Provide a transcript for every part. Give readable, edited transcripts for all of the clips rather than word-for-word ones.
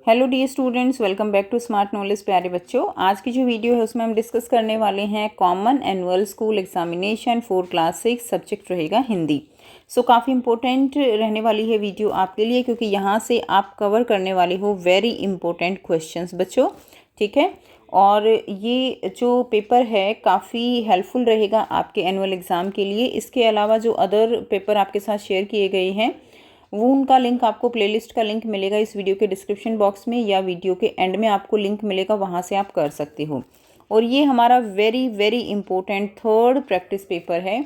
Hello dear students, welcome back to Smart Knowledge. प्यारे बच्चों, आज की जो वीडियो है उसमें हम डिस्कस करने वाले हैं common annual school examination for class 6। Subject रहेगा हिंदी। काफ़ी इंपॉर्टेंट रहने वाली है वीडियो आपके लिए, क्योंकि यहाँ से आप कवर करने वाले हो वेरी इंपॉर्टेंट क्वेश्चंस बच्चों। ठीक है, और ये जो पेपर है काफ़ी हेल्पफुल रहेगा आपके एनुअल एग्ज़ाम के लिए। इसके अलावा जो अदर पेपर आपके साथ शेयर किए गए हैं वो उनका लिंक आपको, प्लेलिस्ट का लिंक मिलेगा इस वीडियो के डिस्क्रिप्शन बॉक्स में, या वीडियो के एंड में आपको लिंक मिलेगा, वहाँ से आप कर सकते हो। और ये हमारा very very important third practice paper है।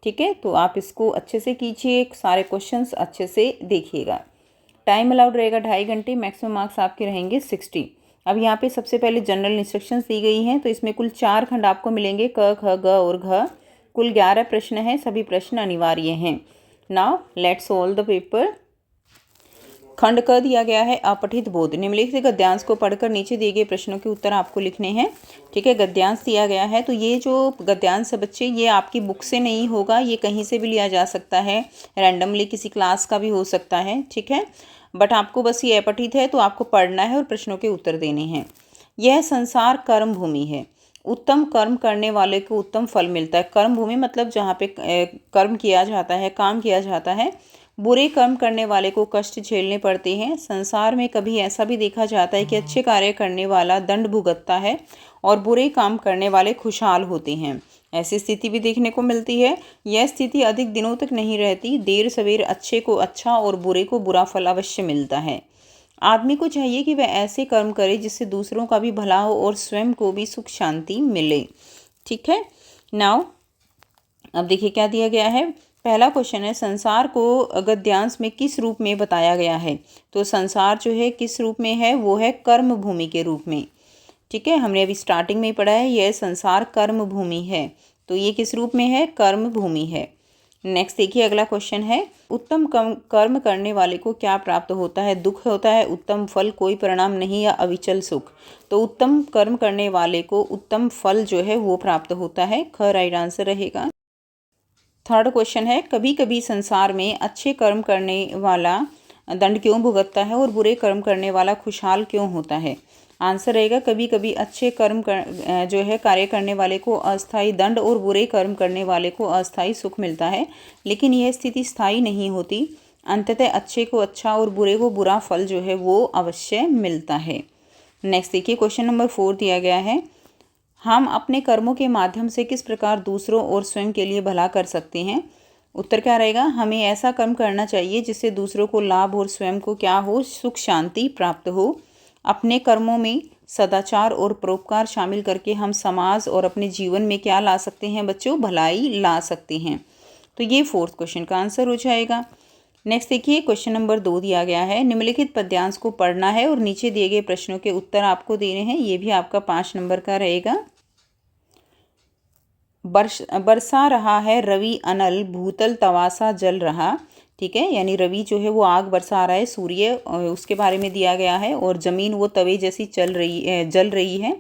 ठीक है, तो आप इसको अच्छे से कीजिए, सारे क्वेश्चंस अच्छे से देखिएगा। टाइम अलाउड रहेगा 2.5 घंटे, मैक्सिमम मार्क्स आपके रहेंगे 60। अब यहाँ पे सबसे पहले जनरल इंस्ट्रक्शंस दी गई हैं, तो इसमें कुल 4 खंड आपको मिलेंगे, क ख ग और घ। कुल 11 प्रश्न हैं, सभी प्रश्न अनिवार्य हैं। Now let's solve the paper. खंड क दिया गया है अपठित बोध। निम्नलिखित गद्यांश को पढ़कर नीचे दिए गए प्रश्नों के उत्तर आपको लिखने हैं। ठीक है, गद्यांश दिया गया है, तो ये जो गद्यांश है बच्चे, ये आपकी बुक से नहीं होगा, ये कहीं से भी लिया जा सकता है, रैंडमली किसी क्लास का भी हो सकता है। ठीक है, बट आपको बस ये अपठित है तो आपको पढ़ना है और प्रश्नों के उत्तर देने हैं। यह संसार कर्म भूमि है। उत्तम कर्म करने वाले को उत्तम फल मिलता है। कर्म भूमि मतलब जहाँ पे कर्म किया जाता है, काम किया जाता है। बुरे कर्म करने वाले को कष्ट झेलने पड़ते हैं। संसार में कभी ऐसा भी देखा जाता है कि अच्छे कार्य करने वाला दंड भुगतता है और बुरे काम करने वाले खुशहाल होते हैं। ऐसी स्थिति भी देखने को मिलती है। यह स्थिति अधिक दिनों तक नहीं रहती। देर सवेर अच्छे को अच्छा और बुरे को बुरा फल अवश्य मिलता है। आदमी को चाहिए कि वह ऐसे कर्म करे जिससे दूसरों का भी भला हो और स्वयं को भी सुख शांति मिले। ठीक है, नाउ अब देखिए क्या दिया गया है। पहला क्वेश्चन है, संसार को गद्यांश में किस रूप में बताया गया है। तो संसार जो है किस रूप में है, वो है कर्म भूमि के रूप में। ठीक है, हमने अभी स्टार्टिंग में ही पढ़ा है, यह संसार कर्म भूमि है, तो ये किस रूप में है, कर्म भूमि है। नेक्स्ट देखिए, अगला क्वेश्चन है, उत्तम कर्म करने वाले को क्या प्राप्त होता है। दुख होता है, उत्तम फल, कोई परिणाम नहीं या अविचल सुख। तो उत्तम कर्म करने वाले को उत्तम फल जो है वो प्राप्त होता है। ख राइट आंसर रहेगा। थर्ड क्वेश्चन है, कभी कभी संसार में अच्छे कर्म करने वाला दंड क्यों भुगतता है और बुरे कर्म करने वाला खुशहाल क्यों होता है। आंसर रहेगा, कभी कभी अच्छे कर्म जो है कार्य करने वाले को अस्थायी दंड और बुरे कर्म करने वाले को अस्थायी सुख मिलता है, लेकिन यह स्थिति स्थायी नहीं होती। अंततः अच्छे को अच्छा और बुरे को बुरा फल जो है वो अवश्य मिलता है। नेक्स्ट देखिए, क्वेश्चन नंबर 4 दिया गया है, हम अपने कर्मों के माध्यम से किस प्रकार दूसरों और स्वयं के लिए भला कर सकते हैं। उत्तर क्या रहेगा, हमें ऐसा कर्म करना चाहिए जिससे दूसरों को लाभ और स्वयं को क्या हो, सुख शांति प्राप्त हो। अपने कर्मों में सदाचार और परोपकार शामिल करके हम समाज और अपने जीवन में क्या ला सकते हैं बच्चों, भलाई ला सकते हैं। तो ये फोर्थ क्वेश्चन का आंसर हो जाएगा। नेक्स्ट देखिए, क्वेश्चन नंबर 2 दिया गया है, निम्नलिखित पद्यांश को पढ़ना है और नीचे दिए गए प्रश्नों के उत्तर आपको देने हैं। ये भी आपका 5 नंबर का रहेगा। बरसा रहा है रवि अनल, भूतल तवासा जल रहा। ठीक है, यानी रवि जो है वो आग बरसा रहा है, सूर्य उसके बारे में दिया गया है, और ज़मीन वो तवे जैसी जल रही है।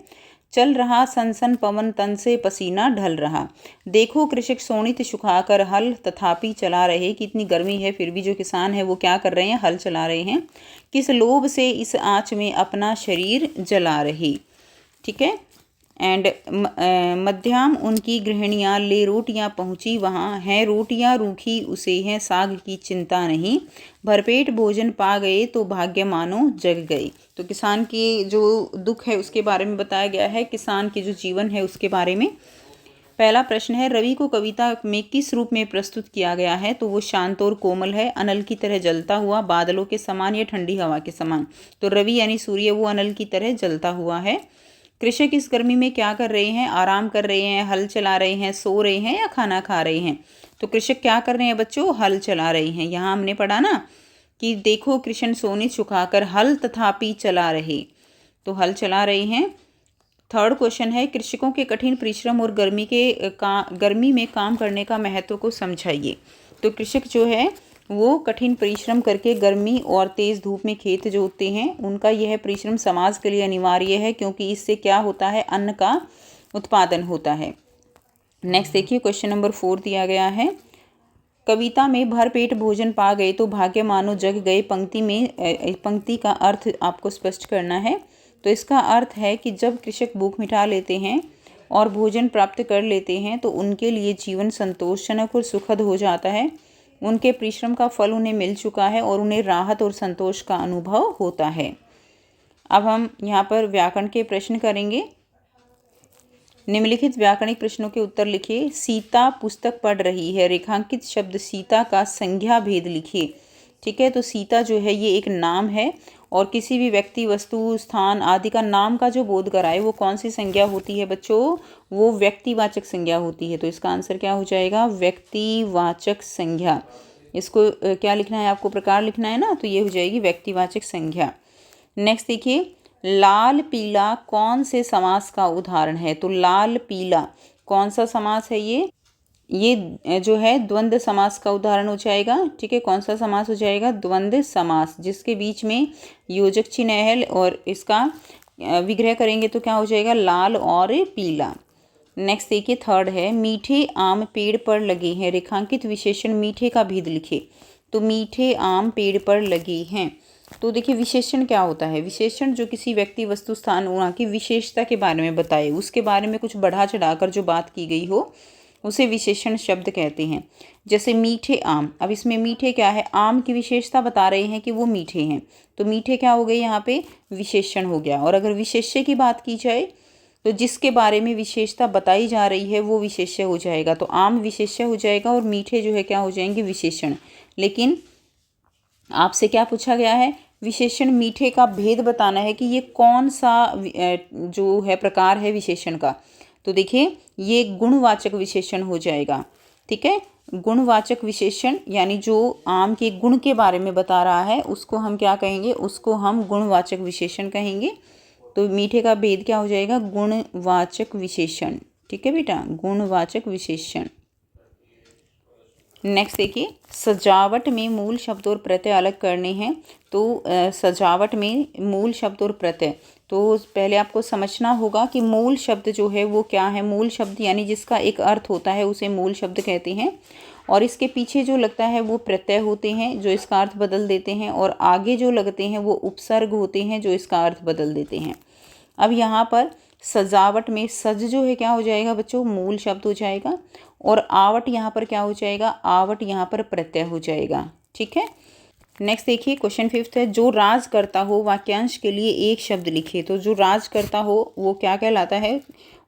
चल रहा सन सन पवन, तन से पसीना ढल रहा। देखो कृषक शोणित सुखाकर हल, तथापि चला रहे। कितनी गर्मी है फिर भी जो किसान है वो क्या कर रहे हैं, हल चला रहे हैं। किस लोभ से इस आँच में अपना शरीर जला रहे। ठीक है, एंड मध्याह्न उनकी गृहिणियाँ ले रोटियाँ पहुँची वहाँ, हैं रोटियाँ रूखी उसे हैं साग की चिंता नहीं। भरपेट भोजन पा गए तो भाग्य मानो जग गए। तो किसान की जो दुख है उसके बारे में बताया गया है, किसान के जो जीवन है उसके बारे में। पहला प्रश्न है, रवि को कविता में किस रूप में प्रस्तुत किया गया है। तो वो शांत और कोमल है, अनल की तरह जलता हुआ, बादलों के समान या ठंडी हवा के समान। तो रवि यानी सूर्य वो अनल की तरह जलता हुआ है। कृषक इस गर्मी में क्या कर रहे हैं, आराम कर रहे हैं, हल चला रहे हैं, सो रहे हैं या खाना खा रहे हैं। तो कृषक क्या कर रहे हैं बच्चों, हल चला रहे हैं। यहाँ हमने पढ़ा ना कि देखो कृष्ण सोने सुखाकर हल तथापि चला रहे, तो हल चला रहे हैं। थर्ड क्वेश्चन है, कृषकों के कठिन परिश्रम और गर्मी में काम करने का महत्व को समझाइए। तो कृषक जो है वो कठिन परिश्रम करके गर्मी और तेज़ धूप में खेत जोतते हैं। उनका यह परिश्रम समाज के लिए अनिवार्य है, क्योंकि इससे क्या होता है, अन्न का उत्पादन होता है। नेक्स्ट देखिए, क्वेश्चन नंबर 4 दिया गया है, कविता में भरपेट भोजन पा गए तो भाग्य मानो जग गए पंक्ति का अर्थ आपको स्पष्ट करना है। तो इसका अर्थ है कि जब कृषक भूख मिटा लेते हैं और भोजन प्राप्त कर लेते हैं तो उनके लिए जीवन संतोषजनक और सुखद हो जाता है। उनके परिश्रम का फल उन्हें मिल चुका है और उन्हें राहत और संतोष का अनुभव होता है। अब हम यहाँ पर व्याकरण के प्रश्न करेंगे। निम्नलिखित व्याकरणिक प्रश्नों के उत्तर लिखिए। सीता पुस्तक पढ़ रही है। रेखांकित शब्द सीता का संज्ञा भेद लिखिए। ठीक है, तो सीता जो है ये एक नाम है और किसी भी व्यक्ति, वस्तु, स्थान आदि का नाम का जो बोध कराए वो कौन सी संज्ञा होती है बच्चों? वो व्यक्तिवाचक संज्ञा होती है। तो इसका आंसर क्या हो जाएगा? व्यक्तिवाचक संज्ञा। इसको क्या लिखना है आपको? प्रकार लिखना है ना, तो ये हो जाएगी व्यक्तिवाचक संज्ञा। नेक्स्ट देखिए, लाल पीला कौन से समास का उदाहरण है? तो लाल पीला कौन सा समास है? ये जो है द्वंद्व समास का उदाहरण हो जाएगा। ठीक है, कौन सा समास हो जाएगा? द्वंद्व समास, जिसके बीच में योजक चिन्ह है और इसका विग्रह करेंगे तो क्या हो जाएगा? लाल और पीला। नेक्स्ट देखिए, थर्ड है, मीठे आम पेड़ पर लगे हैं। रेखांकित विशेषण मीठे का भेद लिखे। तो मीठे आम पेड़ पर लगे हैं। तो देखिए, विशेषण क्या होता है? विशेषण जो किसी व्यक्ति, वस्तु, स्थान, वहाँ की विशेषता के बारे में बताए, उसके बारे में कुछ बढ़ा चढ़ाकर जो बात की गई हो उसे विशेषण शब्द कहते हैं। जैसे मीठे आम, अब इसमें मीठे क्या है? आम की विशेषता बता रहे हैं कि वो मीठे हैं, तो मीठे क्या हो गए यहाँ पे? विशेषण हो गया। और अगर विशेष्य की बात की जाए तो जिसके बारे में विशेषता बताई जा रही है वो विशेष्य हो जाएगा। तो आम विशेष्य हो जाएगा और मीठे जो है क्या हो जाएंगे? विशेषण। लेकिन आपसे क्या पूछा गया है? विशेषण मीठे का भेद बताना है कि ये कौन सा जो है प्रकार है विशेषण का। तो देखिए, ये गुणवाचक विशेषण हो जाएगा। ठीक है, गुणवाचक विशेषण यानी जो आम के गुण के बारे में बता रहा है उसको हम क्या कहेंगे? उसको हम गुणवाचक विशेषण कहेंगे। तो मीठे का भेद क्या हो जाएगा? गुणवाचक विशेषण। ठीक है बेटा, गुणवाचक विशेषण। नेक्स्ट देखिए, सजावट में मूल शब्द और प्रत्यय अलग करने हैं। तो सजावट में मूल शब्द और प्रत्यय, तो पहले आपको समझना होगा कि मूल शब्द जो है वो क्या है। मूल शब्द यानी जिसका एक अर्थ होता है उसे मूल शब्द कहते हैं, और इसके पीछे जो लगता है वो प्रत्यय होते हैं जो इसका अर्थ बदल देते हैं, और आगे जो लगते हैं वो उपसर्ग होते हैं जो इसका अर्थ बदल देते हैं। अब यहाँ पर सजावट में सज जो है क्या हो जाएगा बच्चों? मूल शब्द हो जाएगा, और आवट यहाँ पर क्या हो जाएगा? आवट यहाँ पर प्रत्यय हो जाएगा। ठीक है, नेक्स्ट देखिए, क्वेश्चन 5 है, जो राज करता हो वाक्यांश के लिए एक शब्द लिखिए। तो जो राज करता हो वो क्या कहलाता है?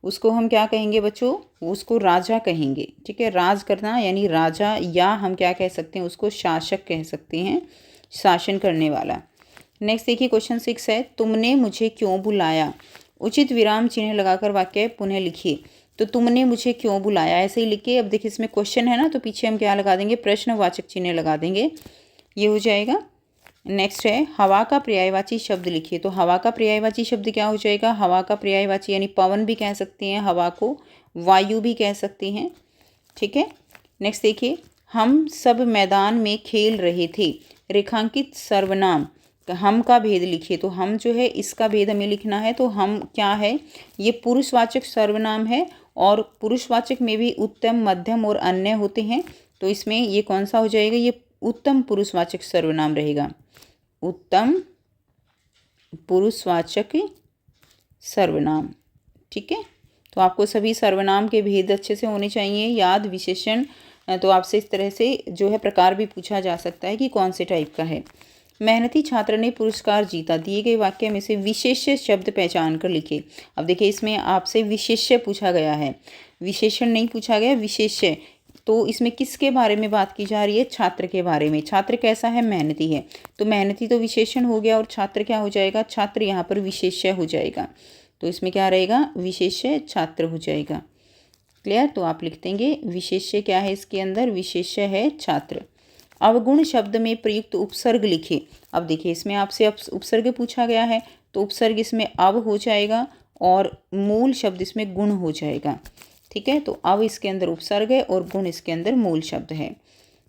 उसको हम क्या कहेंगे बच्चों? उसको राजा कहेंगे। ठीक है, राज करना यानी राजा, या हम क्या कह सकते हैं? उसको शासक कह सकते हैं, शासन करने वाला। नेक्स्ट देखिए, क्वेश्चन 6 है, तुमने मुझे क्यों बुलाया? उचित विराम चिन्ह लगाकर वाक्य पुनः लिखिए। तो तुमने मुझे क्यों बुलाया ऐसे ही लिखिए। अब देखिए, इसमें क्वेश्चन है ना, तो पीछे हम क्या लगा देंगे? प्रश्नवाचक चिन्ह लगा देंगे, ये हो जाएगा। नेक्स्ट है, हवा का पर्यायवाची शब्द लिखिए। तो हवा का पर्यायवाची शब्द क्या हो जाएगा? हवा का पर्यायवाची यानी पवन भी कह सकते हैं, हवा को वायु भी कह सकते हैं। ठीक है, नेक्स्ट देखिए, हम सब मैदान में खेल रहे थे। रेखांकित सर्वनाम हम का भेद लिखिए। तो हम जो है इसका भेद हमें लिखना है। तो हम क्या है? ये पुरुषवाचक सर्वनाम है, और पुरुषवाचक में भी उत्तम, मध्यम और अन्य होते हैं। तो इसमें ये कौन सा हो जाएगा? ये उत्तम पुरुषवाचक सर्वनाम रहेगा। उत्तम पुरुषवाचक सर्वनाम। ठीक है, तो आपको सभी सर्वनाम के भेद अच्छे से होने चाहिए याद। विशेषण तो आपसे इस तरह से जो है प्रकार भी पूछा जा सकता है कि कौन से टाइप का है। मेहनती छात्र ने पुरस्कार जीता। दिए गए वाक्य में से विशेष्य शब्द पहचान कर लिखे। अब देखिए, इसमें आपसे विशेष्य पूछा गया है, विशेषण नहीं पूछा गया, विशेष्य। तो इसमें किसके बारे में बात की जा रही है? छात्र के बारे में। छात्र कैसा है? मेहनती है। तो मेहनती तो विशेषण हो गया, और छात्र क्या हो जाएगा? छात्र यहाँ पर विशेष्य हो जाएगा। तो इसमें क्या रहेगा? विशेष्य छात्र हो जाएगा। क्लियर? तो आप लिख देंगे विशेष्य क्या है इसके अंदर? विशेष्य है छात्र। अवगुण शब्द में प्रयुक्त उपसर्ग लिखिए। अब देखिए, इसमें आपसे उपसर्ग पूछा गया है, तो उपसर्ग इसमें अव हो जाएगा और मूल शब्द इसमें गुण हो जाएगा। ठीक है, तो अव इसके अंदर उपसर्ग है और गुण इसके अंदर मूल शब्द है।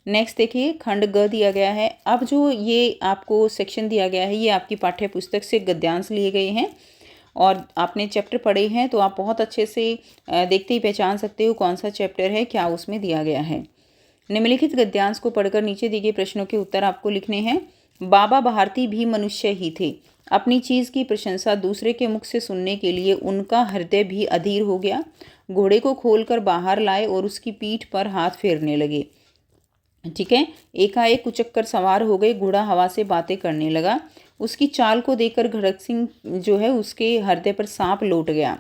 नेक्स्ट देखिए, खंड ग दिया गया है। अब जो ये आपको सेक्शन दिया गया है ये आपकी पाठ्य पुस्तक से गद्यांश लिए गए हैं, और आपने चैप्टर पढ़े हैं तो आप बहुत अच्छे से देखते ही पहचान सकते हो कौन सा चैप्टर है, क्या उसमें दिया गया है। निम्नलिखित गद्यांश को पढ़कर नीचे दिए गए प्रश्नों के उत्तर आपको लिखने हैं। बाबा भारती भी मनुष्य ही थे। अपनी चीज़ की प्रशंसा दूसरे के मुख से सुनने के लिए उनका हृदय भी अधीर हो गया। घोड़े को खोलकर बाहर लाए और उसकी पीठ पर हाथ फेरने लगे। ठीक है, एकाएक उचक कर सवार हो गए। घोड़ा हवा से बातें करने लगा। उसकी चाल को देखकर खड़ग सिंह जो है उसके हृदय पर सांप लौट गया।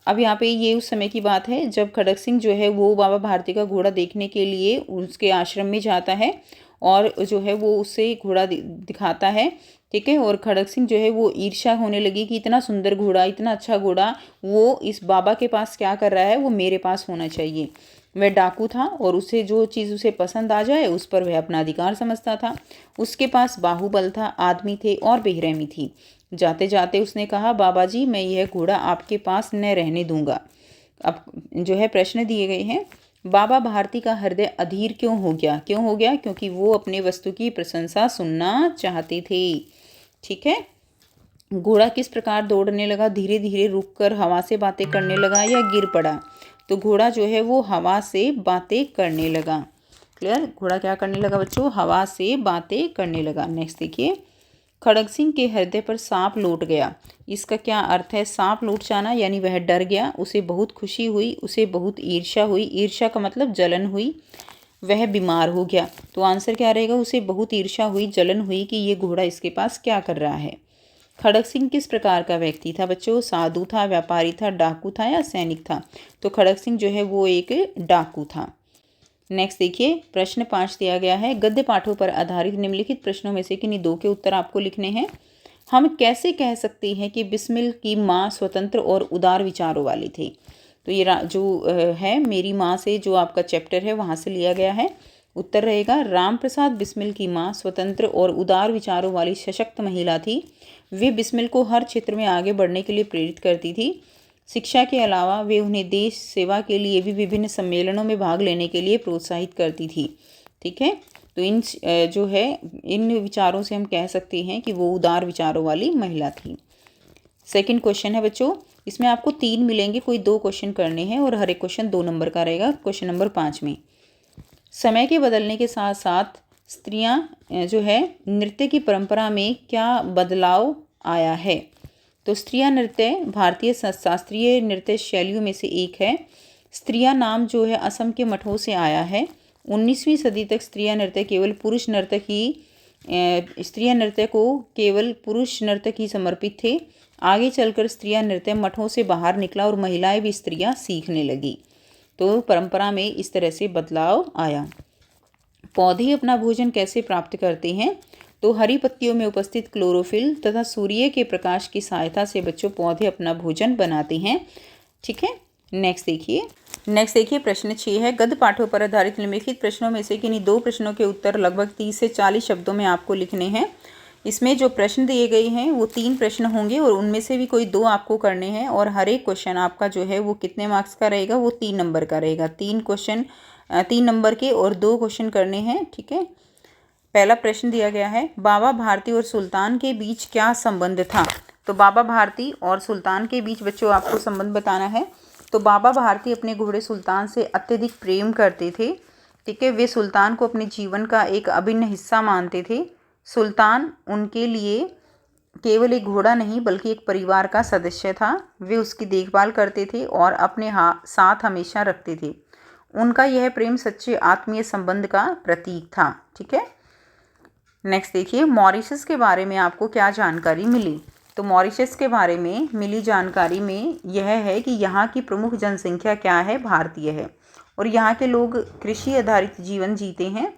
अब यहाँ पे ये उस समय की बात है जब खड़ग सिंह जो है वो बाबा भारती का घोड़ा देखने के लिए उसके आश्रम में जाता है और जो है वो उससे घोड़ा दिखाता है। ठीक है, और खड़ग सिंह जो है वो ईर्ष्या होने लगी कि इतना सुंदर घोड़ा, इतना अच्छा घोड़ा वो इस बाबा के पास क्या कर रहा है, वो मेरे पास होना चाहिए। वह डाकू था और उसे जो चीज़ उसे पसंद आ जाए उस पर वह अपना अधिकार समझता था। उसके पास बाहुबल था, आदमी थे और बेरहमी थी। जाते जाते उसने कहा, बाबा जी मैं यह घोड़ा आपके पास न रहने दूंगा। अब जो है प्रश्न दिए गए हैं। बाबा भारती का हृदय अधीर क्यों हो गया? क्यों हो गया? क्योंकि वो अपने वस्तु की प्रशंसा सुनना चाहते थे। ठीक है, घोड़ा किस प्रकार दौड़ने लगा? धीरे धीरे रुककर हवा से बातें करने लगा या गिर पड़ा? तो घोड़ा जो है वो हवा से बातें करने लगा। क्लियर? घोड़ा क्या करने लगा बच्चों? हवा से बातें करने लगा। नेक्स्ट देखिए, खड़ग सिंह के हृदय पर सांप लौट गया। इसका क्या अर्थ है? सांप लौट जाना यानी वह डर गया, उसे बहुत खुशी हुई, उसे बहुत ईर्ष्या हुई। ईर्ष्या का मतलब जलन हुई। वह बीमार हो गया। तो आंसर क्या रहेगा? उसे बहुत ईर्ष्या हुई, जलन हुई कि ये घोड़ा इसके पास क्या कर रहा है। खड़ग सिंह किस प्रकार का व्यक्ति था बच्चों? साधु था, व्यापारी था, डाकू था या सैनिक था? तो खड़ग सिंह जो है वो एक डाकू था। नेक्स्ट देखिए, प्रश्न 5 दिया गया है। गद्य पाठों पर आधारित निम्नलिखित प्रश्नों में से किन्हीं दो के उत्तर आपको लिखने हैं। हम कैसे कह सकते हैं कि बिस्मिल की माँ स्वतंत्र और उदार विचारों वाली थी? तो ये जो है मेरी माँ से जो आपका चैप्टर है वहाँ से लिया गया है। उत्तर रहेगा, राम प्रसाद बिस्मिल की माँ स्वतंत्र और उदार विचारों वाली सशक्त महिला थी। वे बिस्मिल को हर क्षेत्र में आगे बढ़ने के लिए प्रेरित करती थी। शिक्षा के अलावा वे उन्हें देश सेवा के लिए भी विभिन्न सम्मेलनों में भाग लेने के लिए प्रोत्साहित करती थी। ठीक है, तो इन विचारों से हम कह सकते हैं कि वो उदार विचारों वाली महिला थी। सेकंड क्वेश्चन है बच्चों, इसमें आपको 3 मिलेंगे, कोई 2 क्वेश्चन करने हैं और हर एक क्वेश्चन 2 नंबर का रहेगा। क्वेश्चन नंबर 5 में, समय के बदलने के साथ साथ स्त्रियां जो है नृत्य की परंपरा में क्या बदलाव आया है? तो स्त्रियां नृत्य भारतीय शास्त्रीय नृत्य शैलियों में से एक है। स्त्रियां नाम जो है असम के मठों से आया है। 19वीं सदी तक स्त्रियां नृत्य को केवल पुरुष नर्तक ही समर्पित थे। आगे चलकर स्त्रियां नृत्य मठों से बाहर निकला और महिलाएं भी स्त्रियां सीखने लगी। तो परंपरा में इस तरह से बदलाव आया। पौधे अपना भोजन कैसे प्राप्त करते हैं? तो हरी पत्तियों में उपस्थित क्लोरोफिल तथा सूर्य के प्रकाश की सहायता से बच्चों पौधे अपना भोजन बनाते हैं। ठीक है, नेक्स्ट देखिए प्रश्न 6 है। गद्य पाठों पर आधारित निम्नलिखित प्रश्नों में से किन्हीं 2 प्रश्नों के उत्तर लगभग 30 से 40 शब्दों में आपको लिखने हैं। इसमें जो प्रश्न दिए गए हैं वो 3 प्रश्न होंगे और उनमें से भी कोई 2 आपको करने हैं और हर एक क्वेश्चन आपका जो है वो कितने मार्क्स का रहेगा? वो 3 नंबर का रहेगा। 3 नंबर के और 2 क्वेश्चन करने हैं। ठीक है, पहला प्रश्न दिया गया है, बाबा भारती और सुल्तान के बीच क्या संबंध था? तो बाबा भारती और सुल्तान के बीच बच्चों आपको संबंध बताना है। तो बाबा भारती अपने घोड़े सुल्तान से अत्यधिक प्रेम करते थे। ठीक है, वे सुल्तान को अपने जीवन का एक अभिन्न हिस्सा मानते थे। सुल्तान उनके लिए केवल एक घोड़ा नहीं बल्कि एक परिवार का सदस्य था। वे उसकी देखभाल करते थे और अपने साथ हमेशा रखते थे। उनका यह प्रेम सच्चे आत्मीय संबंध का प्रतीक था। ठीक है, नेक्स्ट देखिए, मॉरिशस के बारे में आपको क्या जानकारी मिली? तो मॉरिशस के बारे में मिली जानकारी में यह है कि यहाँ की प्रमुख जनसंख्या क्या है? भारतीय है और यहाँ के लोग कृषि आधारित जीवन जीते हैं।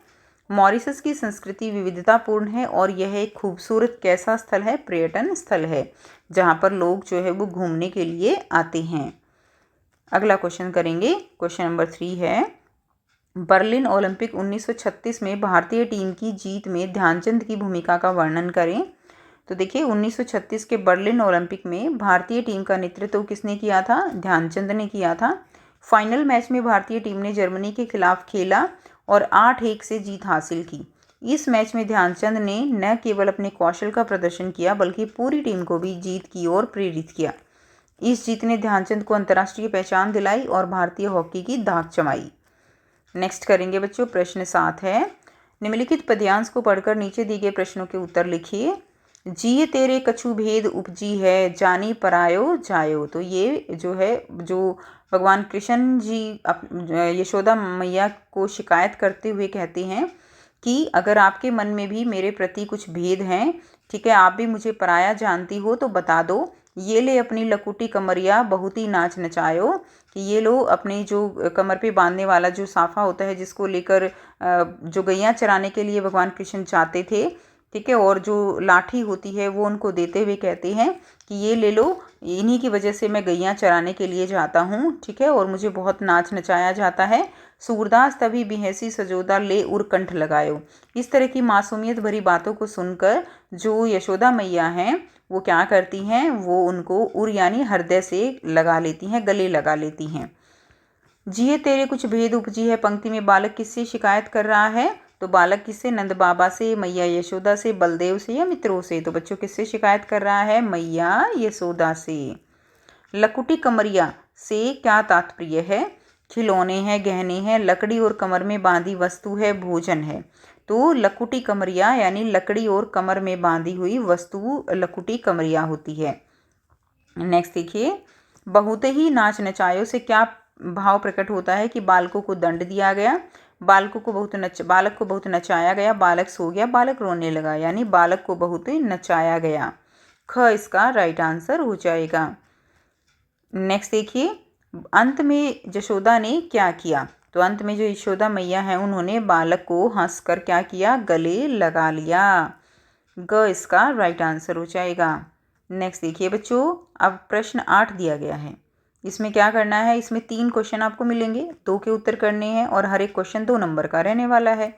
मॉरिशस की संस्कृति विविधतापूर्ण है और यह एक खूबसूरत कैसा स्थल है? पर्यटन स्थल है जहाँ पर लोग जो है वो घूमने के लिए आते हैं। अगला क्वेश्चन करेंगे, क्वेश्चन नंबर 3 है, बर्लिन ओलंपिक 1936 में भारतीय टीम की जीत में ध्यानचंद की भूमिका का वर्णन करें। तो देखिए 1936 के बर्लिन ओलंपिक में भारतीय टीम का नेतृत्व किसने किया था? ध्यानचंद ने किया था। फाइनल मैच में भारतीय टीम ने जर्मनी के खिलाफ खेला और 8-1 से जीत हासिल की। इस मैच में ध्यानचंद ने न केवल अपने कौशल का प्रदर्शन किया बल्कि पूरी टीम को भी जीत की ओर प्रेरित किया। इस जीत ने ध्यानचंद को अंतर्राष्ट्रीय पहचान दिलाई और भारतीय हॉकी की दाग जमाई। नेक्स्ट करेंगे बच्चों, प्रश्न 7 है, निम्नलिखित पद्यांश को पढ़कर नीचे दिए गए प्रश्नों के उत्तर लिखिए। जिय तेरे कछु भेद उपजी है, जानी परायो जायो। तो ये जो है, जो भगवान कृष्ण जी यशोदा मैया को शिकायत करते हुए कहते हैं कि अगर आपके मन में भी मेरे प्रति कुछ भेद हैं, ठीक है, आप भी मुझे पराया जानती हो तो बता दो। ये ले अपनी लकुटी कमरिया बहुत ही नाच नचायो, कि ये लो अपने जो कमर पे बांधने वाला जो साफा होता है, जिसको लेकर जो गैया चराने के लिए भगवान कृष्ण जाते थे, ठीक है, और जो लाठी होती है वो उनको देते हुए कहते हैं कि ये ले लो, इन्हीं की वजह से मैं गैया चराने के लिए जाता हूँ, ठीक है, और मुझे बहुत नाच नचाया जाता है। सूरदास तभी बिहसी सजोदा ले उर कंठ लगायो। इस तरह की मासूमियत भरी बातों को सुनकर जो यशोदा मैया हैं वो क्या करती हैं, वो उनको उर यानी हृदय से लगा लेती हैं, गले लगा लेती हैं। जिये तेरे कुछ भेद उपजी है पंक्ति में बालक किससे शिकायत कर रहा है? तो बालक किससे? नंद बाबा से, मैया यशोदा से, बलदेव से या मित्रों से? तो बच्चों किससे शिकायत कर रहा है? मैया यशोदा से। लकुटी कमरिया से क्या तात्पर्य है? खिलौने हैं, गहने हैं, लकड़ी और कमर में बांधी वस्तु है, भोजन है। तो लकुटी कमरिया यानी लकड़ी और कमर में बांधी हुई वस्तु लकुटी कमरिया होती है। नेक्स्ट देखिए, बहुत ही नाच नचायो से क्या भाव प्रकट होता है? कि बालकों को दंड दिया गया, बालक को बहुत नचाया गया, बालक सो गया, बालक रोने लगा, यानी बालक को बहुत नचाया गया। ख इसका राइट आंसर हो जाएगा। नेक्स्ट देखिए, अंत में यशोदा ने क्या किया? तो अंत में जो यशोदा मैया है उन्होंने बालक को हंसकर क्या किया? गले लगा लिया। ग इसका राइट आंसर हो जाएगा। नेक्स्ट देखिए बच्चों, अब प्रश्न 8 दिया गया है। इसमें क्या करना है? इसमें 3 क्वेश्चन आपको मिलेंगे, 2 के उत्तर करने हैं और हर एक क्वेश्चन 2 नंबर का रहने वाला है।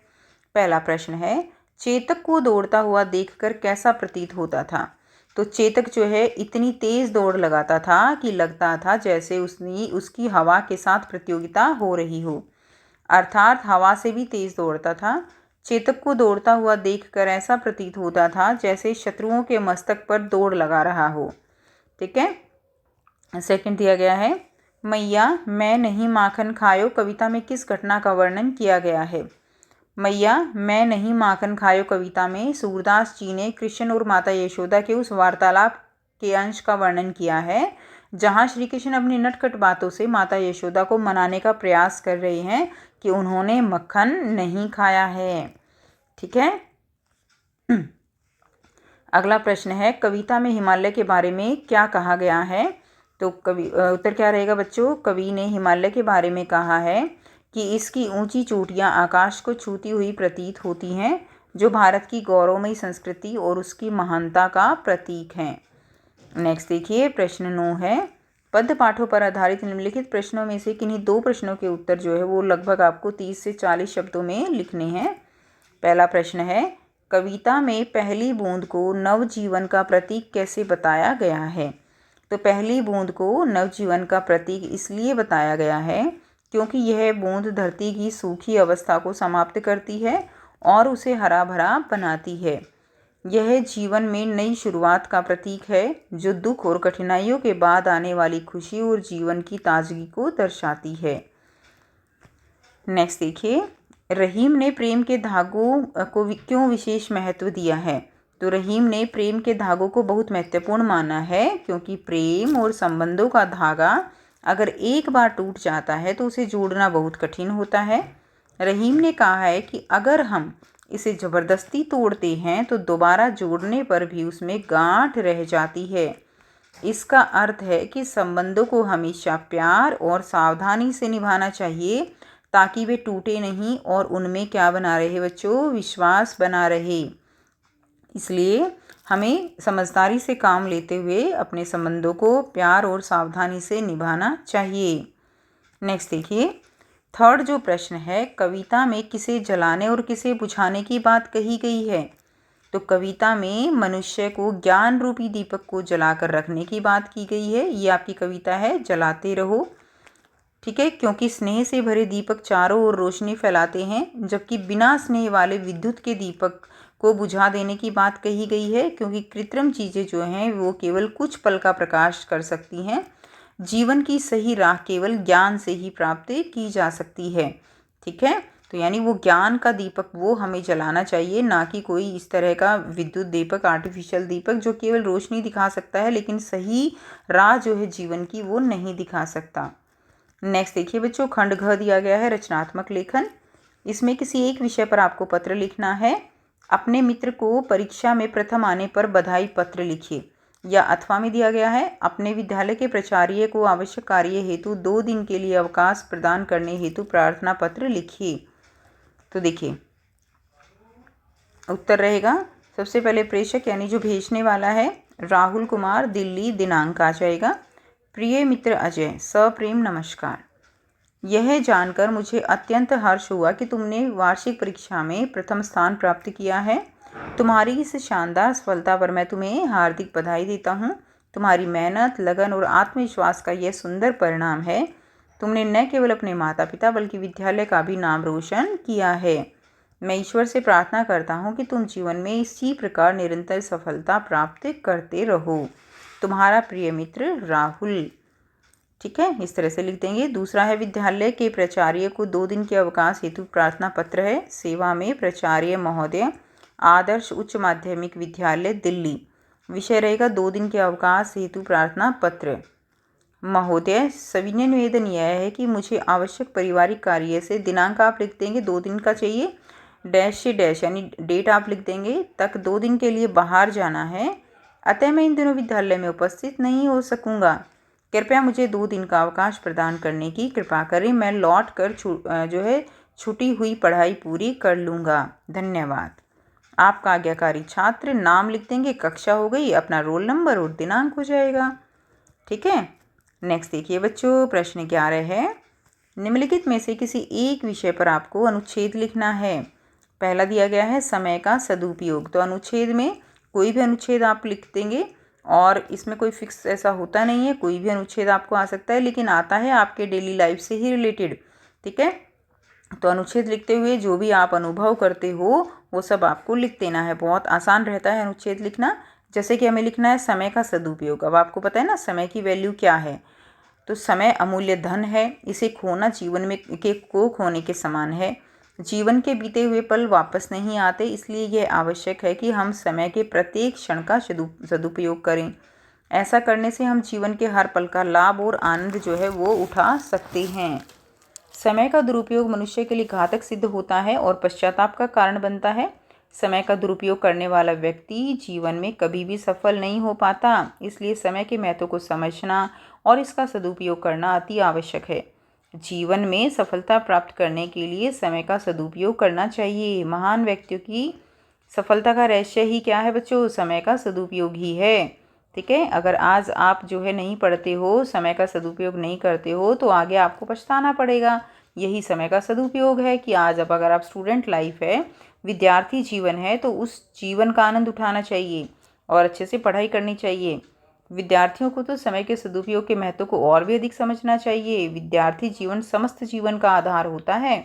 पहला प्रश्न है, चेतक को दौड़ता हुआ देखकर कैसा प्रतीत होता था? तो चेतक जो है इतनी तेज दौड़ लगाता था कि लगता था जैसे उसकी हवा के साथ प्रतियोगिता हो रही हो, अर्थात हवा से भी तेज दौड़ता था। चेतक को दौड़ता हुआ देखकर ऐसा प्रतीत होता था जैसे शत्रुओं के मस्तक पर दौड़ लगा रहा हो। ठीक है। सेकंड दिया गया है, मैया मैं नहीं माखन खायो कविता में किस घटना का वर्णन किया गया है? मैया मैं नहीं माखन खायो कविता में सूरदास जी ने कृष्ण और माता यशोदा के उस वार्तालाप के अंश का वर्णन किया है जहां श्री कृष्ण अपनी नटखट बातों से माता यशोदा को मनाने का प्रयास कर रहे हैं कि उन्होंने मक्खन नहीं खाया है। ठीक है। अगला प्रश्न है, कविता में हिमालय के बारे में क्या कहा गया है? तो उत्तर क्या रहेगा बच्चों? कवि ने हिमालय के बारे में कहा है कि इसकी ऊंची चोटियां आकाश को छूती हुई प्रतीत होती हैं, जो भारत की गौरवमयी संस्कृति और उसकी महानता का प्रतीक हैं। नेक्स्ट देखिए, प्रश्न 9 है, पद्य पाठों पर आधारित निम्नलिखित प्रश्नों में से किन्हीं 2 प्रश्नों के उत्तर जो है वो लगभग आपको 30 से 40 शब्दों में लिखने हैं। पहला प्रश्न है, कविता में पहली बूंद को नवजीवन का प्रतीक कैसे बताया गया है? तो पहली बूंद को नवजीवन का प्रतीक इसलिए बताया गया है क्योंकि यह बूंद धरती की सूखी अवस्था को समाप्त करती है और उसे हरा भरा बनाती है। यह जीवन में नई शुरुआत का प्रतीक है जो दुख और कठिनाइयों के बाद आने वाली खुशी और जीवन की ताजगी को दर्शाती है। नेक्स्ट देखिए, रहीम ने प्रेम के धागों को क्यों विशेष महत्व दिया है? तो रहीम ने प्रेम के धागों को बहुत महत्वपूर्ण माना है क्योंकि प्रेम और संबंधों का धागा अगर एक बार टूट जाता है तो उसे जोड़ना बहुत कठिन होता है। रहीम ने कहा है कि अगर हम इसे ज़बरदस्ती तोड़ते हैं तो दोबारा जोड़ने पर भी उसमें गांठ रह जाती है। इसका अर्थ है कि संबंधों को हमेशा प्यार और सावधानी से निभाना चाहिए ताकि वे टूटे नहीं और उनमें क्या बना रहे बच्चों? विश्वास बना रहे। इसलिए हमें समझदारी से काम लेते हुए अपने संबंधों को प्यार और सावधानी से निभाना चाहिए। नेक्स्ट देखिए, थर्ड जो प्रश्न है, कविता में किसे जलाने और किसे बुझाने की बात कही गई है? तो कविता में मनुष्य को ज्ञान रूपी दीपक को जलाकर रखने की बात की गई है। ये आपकी कविता है, जलाते रहो। ठीक है, क्योंकि स्नेह से भरे दीपक चारों ओर रोशनी फैलाते हैं, जबकि बिना स्नेह वाले विद्युत के दीपक को बुझा देने की बात कही गई है क्योंकि कृत्रिम चीज़ें जो हैं वो केवल कुछ पल का प्रकाश कर सकती हैं। जीवन की सही राह केवल ज्ञान से ही प्राप्त की जा सकती है। ठीक है। तो यानी वो ज्ञान का दीपक वो हमें जलाना चाहिए, ना कि कोई इस तरह का विद्युत दीपक, आर्टिफिशियल दीपक जो केवल रोशनी दिखा सकता है लेकिन सही राह जो है जीवन की वो नहीं दिखा सकता। नेक्स्ट देखिए बच्चों, खंड घ दिया गया है रचनात्मक लेखन। इसमें किसी एक विषय पर आपको पत्र लिखना है। अपने मित्र को परीक्षा में प्रथम आने पर बधाई पत्र लिखिए। या अथवा में दिया गया है, अपने विद्यालय के प्राचार्य को आवश्यक कार्य हेतु 2 दिन के लिए अवकाश प्रदान करने हेतु प्रार्थना पत्र लिखिए। तो देखिए उत्तर रहेगा, सबसे पहले प्रेषक यानी जो भेजने वाला है राहुल कुमार, दिल्ली, दिनांक आ जाएगा प्रिय मित्र अजय, सप्रेम नमस्कार। यह जानकर मुझे अत्यंत हर्ष हुआ कि तुमने वार्षिक परीक्षा में प्रथम स्थान प्राप्त किया है। तुम्हारी इस शानदार सफलता पर मैं तुम्हें हार्दिक बधाई देता हूँ। तुम्हारी मेहनत, लगन और आत्मविश्वास का यह सुंदर परिणाम है। तुमने न केवल अपने माता पिता बल्कि विद्यालय का भी नाम रोशन किया है। मैं ईश्वर से प्रार्थना करता हूँ कि तुम जीवन में इसी प्रकार निरंतर सफलता प्राप्त करते रहो। तुम्हारा प्रिय मित्र राहुल। ठीक है, इस तरह से लिख देंगे। दूसरा है, विद्यालय के प्राचार्य को 2 दिन के अवकाश हेतु प्रार्थना पत्र है। सेवा में प्राचार्य महोदय, आदर्श उच्च माध्यमिक विद्यालय, दिल्ली। विषय रहेगा 2 दिन के अवकाश हेतु प्रार्थना पत्र। महोदय, सविनय निवेदन यह है कि मुझे आवश्यक पारिवारिक कार्य से, दिनांक आप लिख देंगे 2 दिन का चाहिए, डैश से डैश यानी डेट आप लिख देंगे, तक 2 दिन के लिए बाहर जाना है। अतः मैं इन दिनों विद्यालय में उपस्थित नहीं हो सकूंगा। कृपया मुझे 2 दिन का अवकाश प्रदान करने की कृपा करें। मैं लौट कर जो है छूटी हुई पढ़ाई पूरी कर लूँगा। धन्यवाद। आपका आज्ञाकारी छात्र, नाम लिख देंगे, कक्षा हो गई, अपना रोल नंबर और दिनांक हो जाएगा। ठीक है। नेक्स्ट देखिए बच्चों, प्रश्न 11 है, निम्नलिखित में से किसी एक विषय पर आपको अनुच्छेद लिखना है। पहला दिया गया है समय का सदुपयोग। तो अनुच्छेद में कोई भी अनुच्छेद आप लिख देंगे और इसमें कोई फिक्स ऐसा होता नहीं है, कोई भी अनुच्छेद आपको आ सकता है, लेकिन आता है आपके डेली लाइफ से ही रिलेटेड। ठीक है, तो अनुच्छेद लिखते हुए जो भी आप अनुभव करते हो वो सब आपको लिख देना है। बहुत आसान रहता है अनुच्छेद लिखना। जैसे कि हमें लिखना है समय का सदुपयोग। अब आपको पता है ना समय की वैल्यू क्या है। तो समय अमूल्य धन है, इसे खोना जीवन में को खोने के समान है। जीवन के बीते हुए पल वापस नहीं आते, इसलिए यह आवश्यक है कि हम समय के प्रत्येक क्षण का सदुपयोग करें। ऐसा करने से हम जीवन के हर पल का लाभ और आनंद जो है वो उठा सकते हैं। समय का दुरुपयोग मनुष्य के लिए घातक सिद्ध होता है और पश्चाताप का कारण बनता है। समय का दुरुपयोग करने वाला व्यक्ति जीवन में कभी भी सफल नहीं हो पाता। इसलिए समय के महत्व को समझना और इसका सदुपयोग करना अति आवश्यक है। जीवन में सफलता प्राप्त करने के लिए समय का सदुपयोग करना चाहिए। महान व्यक्तियों की सफलता का रहस्य ही क्या है बच्चों? समय का सदुपयोग ही है। ठीक है, अगर आज आप जो है नहीं पढ़ते हो, समय का सदुपयोग नहीं करते हो, तो आगे आपको पछताना पड़ेगा। यही समय का सदुपयोग है कि आज अब अगर आप स्टूडेंट लाइफ है, विद्यार्थी जीवन है, तो उस जीवन का आनंद उठाना चाहिए और अच्छे से पढ़ाई करनी चाहिए। विद्यार्थियों को तो समय के सदुपयोग के महत्व को और भी अधिक समझना चाहिए। विद्यार्थी जीवन समस्त जीवन का आधार होता है।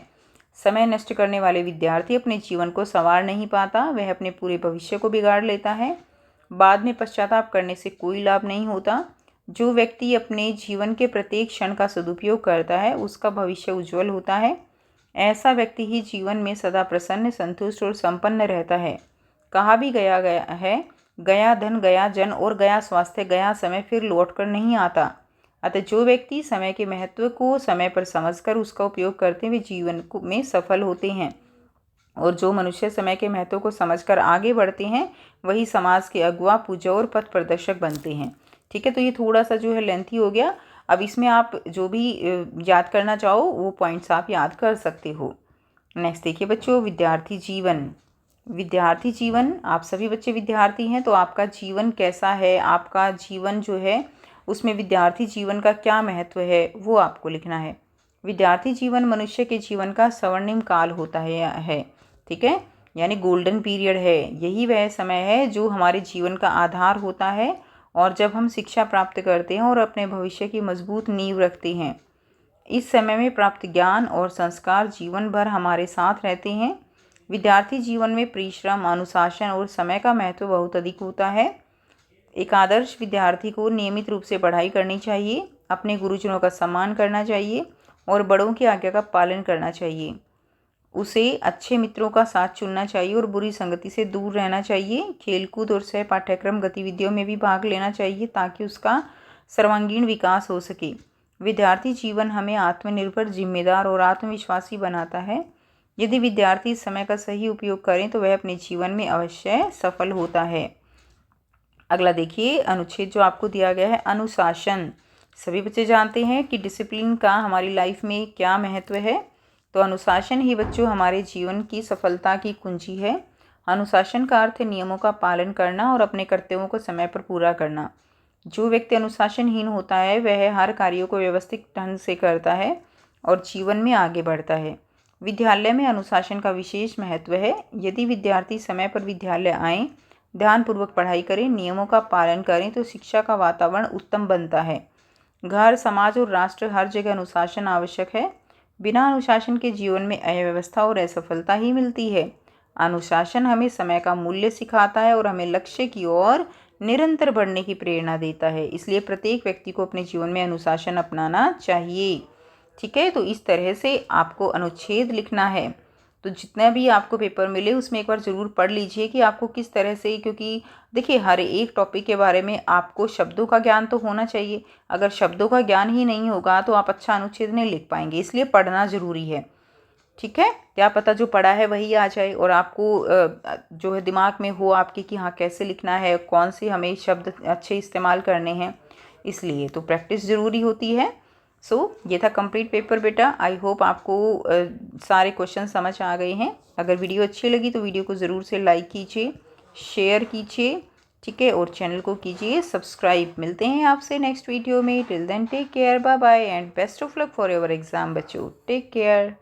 समय नष्ट करने वाले विद्यार्थी अपने जीवन को संवार नहीं पाता, वह अपने पूरे भविष्य को बिगाड़ लेता है। बाद में पश्चाताप करने से कोई लाभ नहीं होता। जो व्यक्ति अपने जीवन के प्रत्येक क्षण का सदुपयोग करता है उसका भविष्य उज्जवल होता है। ऐसा व्यक्ति ही जीवन में सदा प्रसन्न, संतुष्ट और संपन्न रहता है। कहा भी गया है, गया धन, गया जन और गया स्वास्थ्य, गया समय फिर लौट कर नहीं आता। अतः जो व्यक्ति समय के महत्व को समय पर समझकर उसका उपयोग करते हुए जीवन में सफल होते हैं और जो मनुष्य समय के महत्व को समझकर आगे बढ़ते हैं वही समाज के अगुआ, पूजा और पथ प्रदर्शक बनते हैं। ठीक है, तो ये थोड़ा सा जो है लेंथी हो गया। अब इसमें आप जो भी याद करना चाहो वो पॉइंट्स आप याद कर सकते हो। नेक्स्ट देखिए बच्चों, विद्यार्थी जीवन। विद्यार्थी जीवन, आप सभी बच्चे विद्यार्थी हैं, तो आपका जीवन कैसा है, आपका जीवन जो है उसमें विद्यार्थी जीवन का क्या महत्व है वो आपको लिखना है। विद्यार्थी जीवन मनुष्य के जीवन का स्वर्णिम काल होता है। ठीक है, यानी गोल्डन पीरियड है। यही वह समय है जो हमारे जीवन का आधार होता है और जब हम शिक्षा प्राप्त करते हैं और अपने भविष्य की मजबूत नींव रखते हैं। इस समय में प्राप्त ज्ञान और संस्कार जीवन भर हमारे साथ रहते हैं। विद्यार्थी जीवन में परिश्रम, अनुशासन और समय का महत्व बहुत अधिक होता है। एक आदर्श विद्यार्थी को नियमित रूप से पढ़ाई करनी चाहिए, अपने गुरुजनों का सम्मान करना चाहिए और बड़ों की आज्ञा का पालन करना चाहिए। उसे अच्छे मित्रों का साथ चुनना चाहिए और बुरी संगति से दूर रहना चाहिए। खेलकूद और सह पाठ्यक्रम गतिविधियों में भी भाग लेना चाहिए ताकि उसका सर्वांगीण विकास हो सके। विद्यार्थी जीवन हमें आत्मनिर्भर, जिम्मेदार और आत्मविश्वासी बनाता है। यदि विद्यार्थी समय का सही उपयोग करें तो वह अपने जीवन में अवश्य सफल होता है। अगला देखिए अनुच्छेद जो आपको दिया गया है, अनुशासन। सभी बच्चे जानते हैं कि डिसिप्लिन का हमारी लाइफ में क्या महत्व है। तो अनुशासन ही बच्चों हमारे जीवन की सफलता की कुंजी है। अनुशासन का अर्थ है नियमों का पालन करना और अपने कर्तव्यों को समय पर पूरा करना। जो व्यक्ति अनुशासनहीन होता है वह हर कार्यों को व्यवस्थित ढंग से करता है और जीवन में आगे बढ़ता है। विद्यालय में अनुशासन का विशेष महत्व है। यदि विद्यार्थी समय पर विद्यालय आएँ, ध्यानपूर्वक पढ़ाई करें, नियमों का पालन करें तो शिक्षा का वातावरण उत्तम बनता है। घर, समाज और राष्ट्र हर जगह अनुशासन आवश्यक है। बिना अनुशासन के जीवन में अव्यवस्था और असफलता ही मिलती है। अनुशासन हमें समय का मूल्य सिखाता है और हमें लक्ष्य की ओर निरंतर बढ़ने की प्रेरणा देता है। इसलिए प्रत्येक व्यक्ति को अपने जीवन में अनुशासन अपनाना चाहिए। ठीक है, तो इस तरह से आपको अनुच्छेद लिखना है। तो जितना भी आपको पेपर मिले उसमें एक बार ज़रूर पढ़ लीजिए कि आपको किस तरह से, क्योंकि देखिए हर एक टॉपिक के बारे में आपको शब्दों का ज्ञान तो होना चाहिए। अगर शब्दों का ज्ञान ही नहीं होगा तो आप अच्छा अनुच्छेद नहीं लिख पाएंगे, इसलिए पढ़ना ज़रूरी है। ठीक है, क्या पता जो पढ़ा है वही आ जाए और आपको जो है दिमाग में हो आपके कि हाँ कैसे लिखना है, कौन से हमें शब्द अच्छे इस्तेमाल करने हैं, इसलिए तो प्रैक्टिस ज़रूरी होती है। ये था कंप्लीट पेपर बेटा। आई होप आपको सारे क्वेश्चन समझ आ गए हैं। अगर वीडियो अच्छी लगी तो वीडियो को ज़रूर से लाइक कीजिए, शेयर कीजिए, ठीक है, और चैनल को कीजिए सब्सक्राइब। मिलते हैं आपसे नेक्स्ट वीडियो में। Till then take care, bye bye and best of luck for your exam बच्चों। Take care.